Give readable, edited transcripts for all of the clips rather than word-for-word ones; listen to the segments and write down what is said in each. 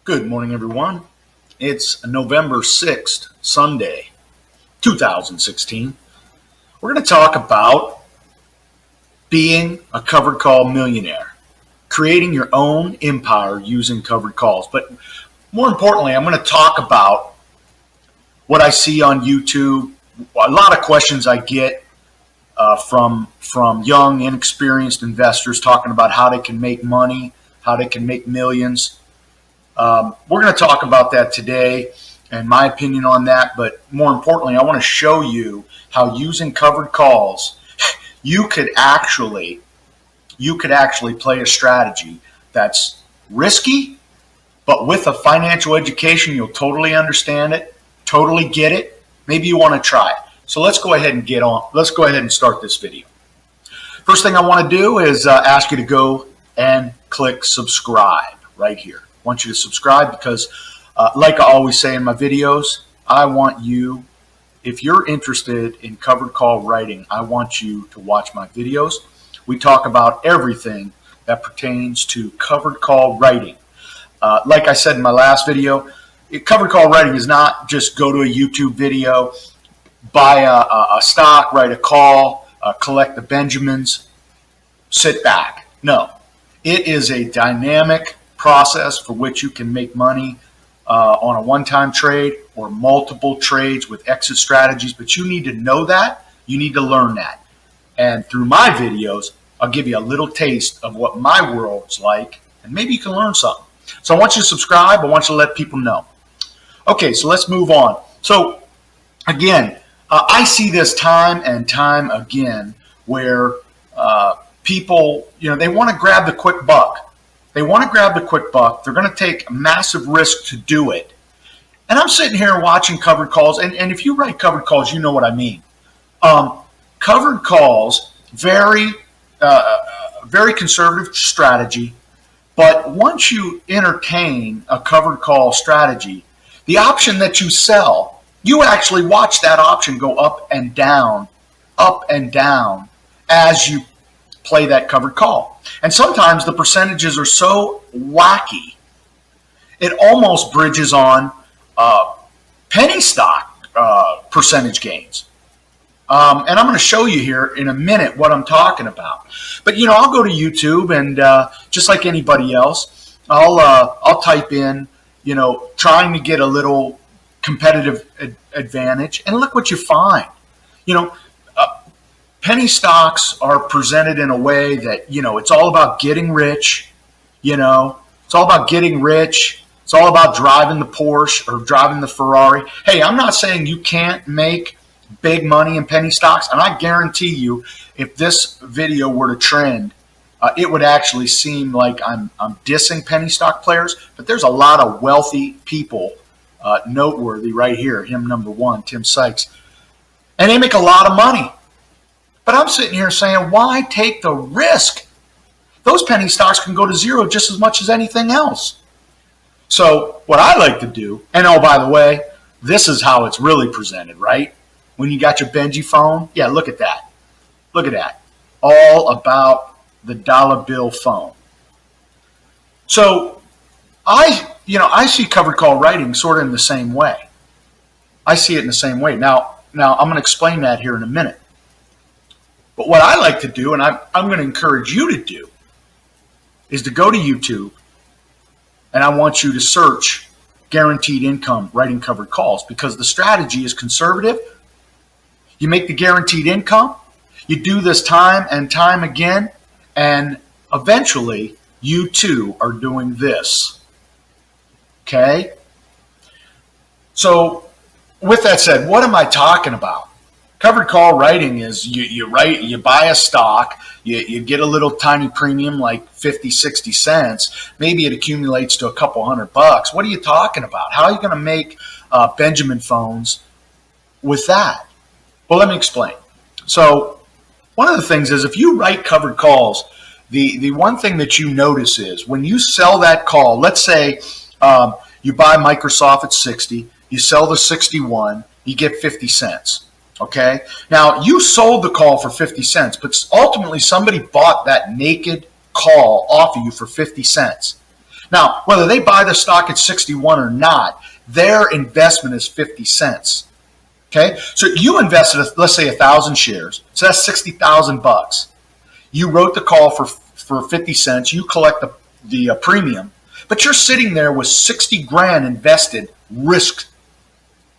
Good morning, everyone. It's November 6th, Sunday, 2016. We're going to talk about being a covered call millionaire, creating your own empire using covered calls. But more importantly, I'm going to talk about what I see on YouTube, a lot of questions I get from young, inexperienced investors talking about how they can make money, how they can make millions. We're going to talk about that today and my opinion on that. But more importantly, I want to show you how using covered calls, you could actually play a strategy that's risky, but with a financial education, you'll totally understand it, totally get it. Maybe you want to try it. So let's go ahead and Let's go ahead and start this video. First thing I want to do is ask you to go and click subscribe right here. I want you to subscribe because, like I always say in my videos, I want you, if you're interested in covered call writing, I want you to watch my videos. We talk about everything that pertains to covered call writing. Like I said in my last video, covered call writing is not just go to a YouTube video, buy a stock, write a call, collect the Benjamins, sit back. No, it is a dynamic process for which you can make money on a one-time trade or multiple trades with exit strategies. But you need to know that. You need to learn that. And through my videos, I'll give you a little taste of what my world's like, and maybe you can learn something. So I want you to subscribe. I want you to let people know. Okay, so let's move on. So again, I see this time and time again where people, they want to grab the quick buck. They want to grab the quick buck. They're going to take a massive risk to do it. And I'm sitting here watching covered calls. And if you write covered calls, you know what I mean. Covered calls, very conservative strategy. But once you entertain a covered call strategy, the option that you sell, you actually watch that option go up and down as you play that covered call. And sometimes the percentages are so wacky, it almost bridges on penny stock percentage gains. And I'm going to show you here in a minute what I'm talking about. But I'll go to YouTube and just like anybody else, I'll type in trying to get a little competitive advantage, and look what you find. Penny stocks are presented in a way that, it's all about getting rich. It's all about getting rich. It's all about driving the Porsche or driving the Ferrari. Hey, I'm not saying you can't make big money in penny stocks. And I guarantee you, if this video were to trend, it would actually seem like I'm dissing penny stock players. But there's a lot of wealthy people, noteworthy right here, him number one, Tim Sykes. And they make a lot of money. But I'm sitting here saying, why take the risk? Those penny stocks can go to zero just as much as anything else. So what I like to do, and oh, by the way, this is how it's really presented, right? When you got your Benji phone, yeah, look at that. Look at that. All about the dollar bill phone. So I see covered call writing sort of in the same way. I see it in the same way. Now I'm going to explain that here in a minute. But what I like to do, and I'm going to encourage you to do, is to go to YouTube, and I want you to search guaranteed income writing covered calls, because the strategy is conservative. You make the guaranteed income. You do this time and time again, and eventually you too are doing this. Okay? So with that said, what am I talking about? Covered call writing is you buy a stock, you get a little tiny premium like 50, 60 cents. Maybe it accumulates to a couple $100. What are you talking about? How are you going to make Benjamin phones with that? Well, let me explain. So one of the things is, if you write covered calls, the one thing that you notice is when you sell that call, let's say you buy Microsoft at 60, you sell the 61, you get 50 cents. Okay. Now you sold the call for 50 cents, but ultimately somebody bought that naked call off of you for 50 cents. Now, whether they buy the stock at 61 or not, their investment is 50 cents. Okay, so you invested, let's say, 1,000 shares, so that's $60,000. You wrote the call for 50 cents. You collect the premium, but you're sitting there with 60 grand invested, risked.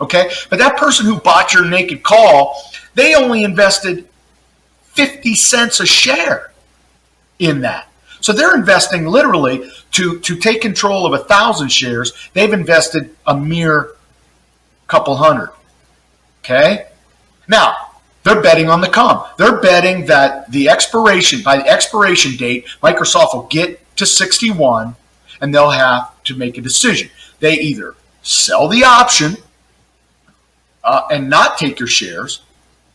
Okay, but that person who bought your naked call, they only invested 50 cents a share in that. So they're investing literally to take control of 1,000 shares. They've invested a mere couple hundred. Okay? Now, they're betting on the come. They're betting that by the expiration date, Microsoft will get to 61 and they'll have to make a decision. They either sell the option and not take your shares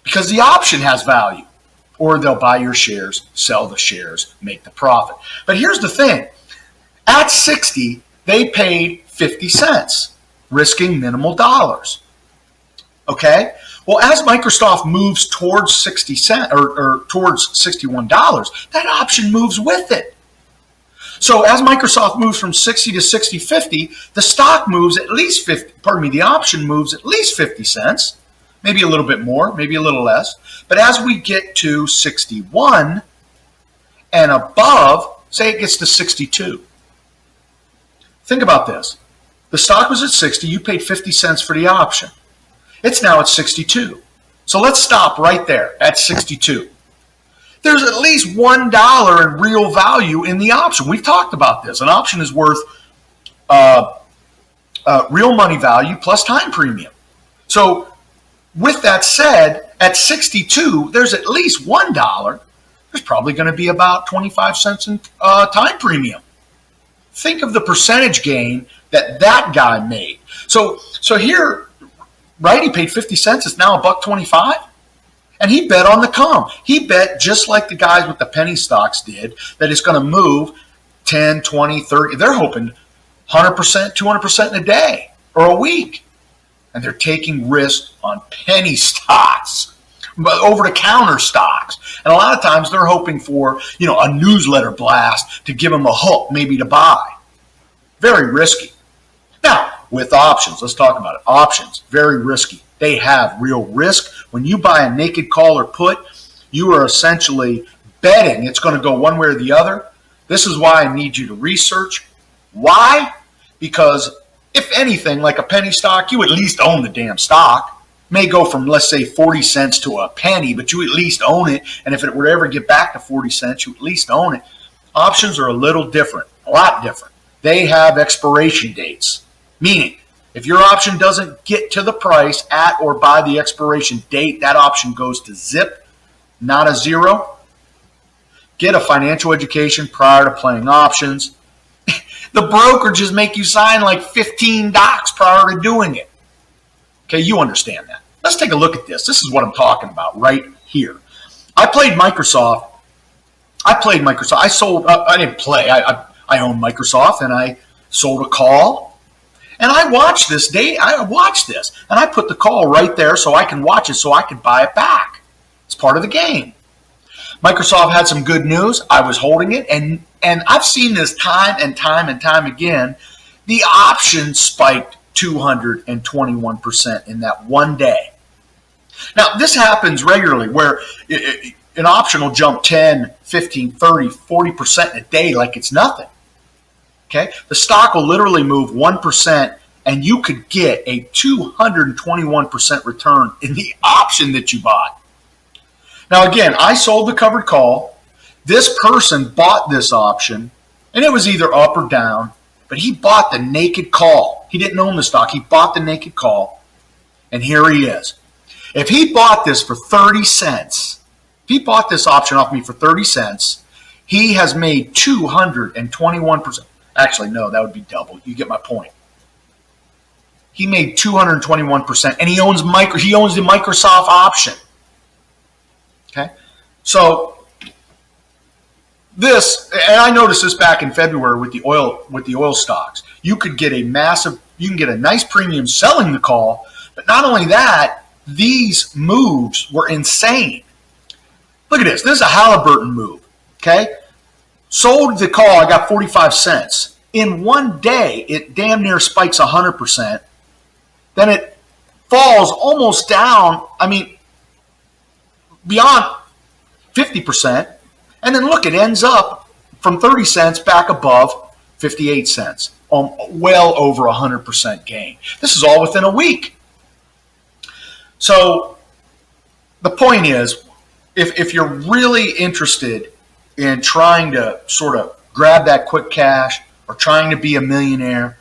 because the option has value, or they'll buy your shares, sell the shares, make the profit. But here's the thing. At 60, they paid 50 cents, risking minimal dollars. Okay? Well, as Microsoft moves towards 60 cents or towards $61, that option moves with it. So as Microsoft moves from 60 to 60.50, the stock moves at least 50, the option moves at least 50 cents, maybe a little bit more, maybe a little less. But as we get to 61 and above, say it gets to 62. Think about this. The stock was at 60, you paid 50 cents for the option. It's now at 62. So let's stop right there at 62. There's at least $1 in real value in the option. We've talked about this. An option is worth real money value plus time premium. So with that said, at 62, there's at least $1. There's probably going to be about 25 cents in time premium. Think of the percentage gain that guy made. So here, right, he paid 50 cents. It's now $1.25. And he bet on the come. He bet just like the guys with the penny stocks did that it's going to move 10, 20, 30. They're hoping 100%, 200% in a day or a week. And they're taking risks on penny stocks, over-the-counter stocks. And a lot of times they're hoping for, a newsletter blast to give them a hook maybe to buy. Very risky. Now, with options, let's talk about it. Options, very risky. They have real risk. When you buy a naked call or put, you are essentially betting it's going to go one way or the other. This is why I need you to research. Why? Because if anything, like a penny stock, you at least own the damn stock. May go from, let's say, 40 cents to a penny, but you at least own it. And if it were to ever get back to 40 cents, you at least own it. Options are a little different, a lot different. They have expiration dates, meaning if your option doesn't get to the price at or by the expiration date, that option goes to zip, not a zero. Get a financial education prior to playing options. The brokerages make you sign like 15 docs prior to doing it. Okay, you understand that. Let's take a look at this. This is what I'm talking about right here. I played Microsoft. I sold, I didn't play. I owned Microsoft and I sold a call. And I watched this, and I put the call right there so I can watch it so I can buy it back. It's part of the game. Microsoft had some good news. I was holding it, and I've seen this time and time again. The option spiked 221% in that one day. Now, this happens regularly where an option will jump 10, 15, 30, 40% in a day like it's nothing. Okay, the stock will literally move 1%, and you could get a 221% return in the option that you bought. Now, again, I sold the covered call. This person bought this option, and it was either up or down, but he bought the naked call. He didn't own the stock. He bought the naked call, and here he is. If he bought this for 30 cents, if he bought this option off me for 30 cents, he has made 221%. Actually, no, that would be double. You get my point. He made 221%, and he owns the Microsoft option. Okay, so this, and I noticed this back in February with the oil stocks. You can get a nice premium selling the call, but not only that, these moves were insane. Look at this. This is a Halliburton move. Okay. Sold the call, I got 45 cents. In one day, it damn near spikes 100%. Then it falls almost down, beyond 50%. And then look, it ends up from 30 cents back above 58 cents. Well over 100% gain. This is all within a week. So the point is, if you're really interested in trying to sort of grab that quick cash or trying to be a millionaire,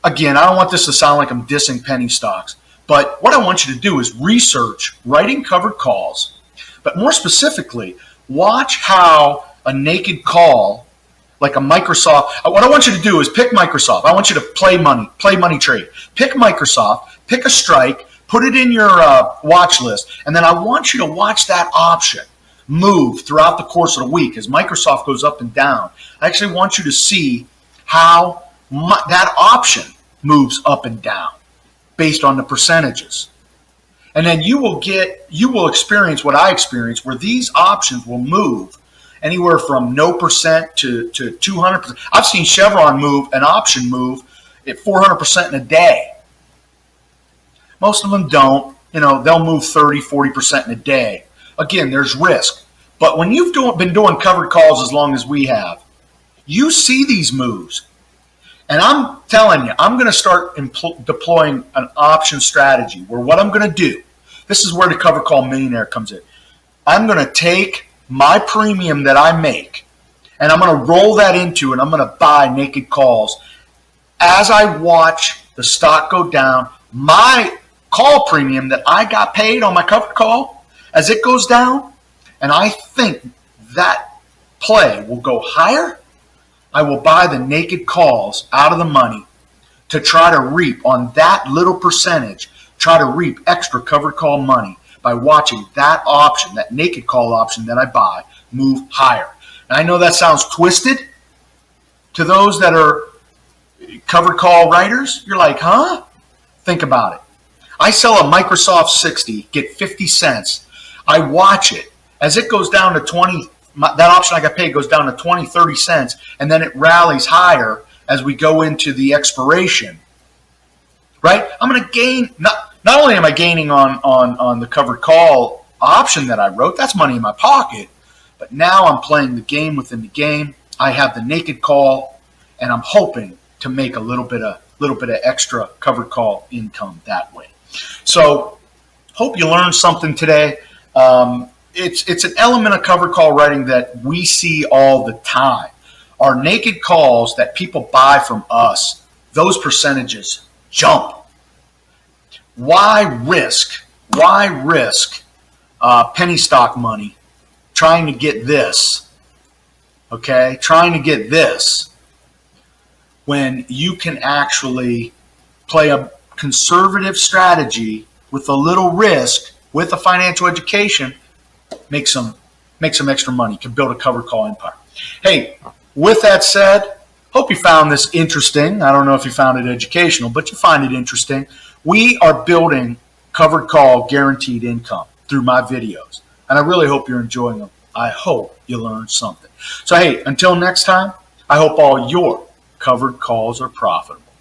again, I don't want this to sound like I'm dissing penny stocks, but what I want you to do is research writing covered calls, but more specifically, watch how a naked call, like a Microsoft, what I want you to do is pick Microsoft. I want you to play money trade. Pick Microsoft, pick a strike, put it in your watch list, and then I want you to watch that option move throughout the course of the week as Microsoft goes up and down. I actually want you to see how that option moves up and down based on the percentages. And then you will experience what I experienced, where these options will move anywhere from no percent to 200%. I've seen Chevron move, an option move at 400% in a day. Most of them don't. They'll move 30, 40% in a day. Again, there's risk. But when you've been doing covered calls as long as we have, you see these moves. And I'm telling you, I'm going to start deploying an option strategy where what I'm going to do, this is where the Covered Call Millionaire comes in. I'm going to take my premium that I make and I'm going to roll that into, and I'm going to buy naked calls. As I watch the stock go down, my call premium that I got paid on my covered call, as it goes down, and I think that play will go higher, I will buy the naked calls out of the money to try to reap on that little percentage, try to reap extra covered call money by watching that option, that naked call option that I buy, move higher. And I know that sounds twisted to those that are covered call writers. You're like, huh? Think about it. I sell a Microsoft 60, get 50 cents. I watch it. As it goes down to 20, that option I got paid goes down to 20, 30 cents, and then it rallies higher as we go into the expiration. Right? I'm going to gain, not only am I gaining on the covered call option that I wrote, that's money in my pocket, but now I'm playing the game within the game. I have the naked call, and I'm hoping to make a little bit of extra covered call income that way. So, hope you learned something today. It's an element of covered call writing that we see all the time. Our naked calls that people buy from us, those percentages jump. Why risk penny stock money trying to get this? Okay, trying to get this when you can actually play a conservative strategy with a little risk, with a financial education, make some extra money, can build a covered call empire. Hey, with that said, hope you found this interesting. I don't know if you found it educational, but you find it interesting. We are building covered call guaranteed income through my videos, and I really hope you're enjoying them. I hope you learned something. So hey, until next time, I hope all your covered calls are profitable.